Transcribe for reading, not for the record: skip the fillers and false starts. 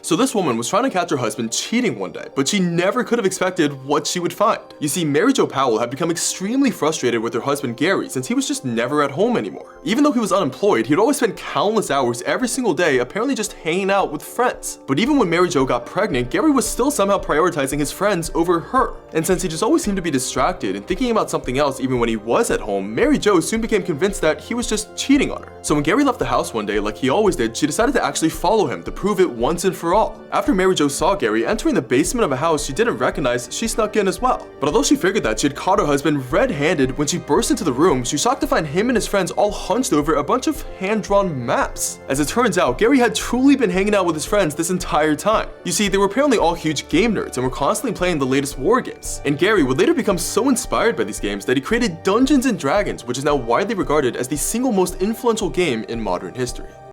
So this woman was trying to catch her husband cheating one day, but she never could have expected what she would find. You see, Mary Jo Powell had become extremely frustrated with her husband Gary since he was just never at home anymore. Even though he was unemployed, he'd always spend countless hours every single day apparently just hanging out with friends. But even when Mary Jo got pregnant, Gary was still somehow prioritizing his friends over her. And since he just always seemed to be distracted and thinking about something else even when he was at home, Mary Jo soon became convinced that he was just cheating on her. So when Gary left the house one day like he always did, she decided to actually follow him to prove it once and for all. After Mary Jo saw Gary entering the basement of a house she didn't recognize, she snuck in as well. But although she figured that she had caught her husband red-handed, when she burst into the room, she was shocked to find him and his friends all hunched over a bunch of hand-drawn maps. As it turns out, Gary had truly been hanging out with his friends this entire time. You see, they were apparently all huge game nerds and were constantly playing the latest war games. And Gary would later become so inspired by these games that he created Dungeons & Dragons, which is now widely regarded as the single most influential game in modern history.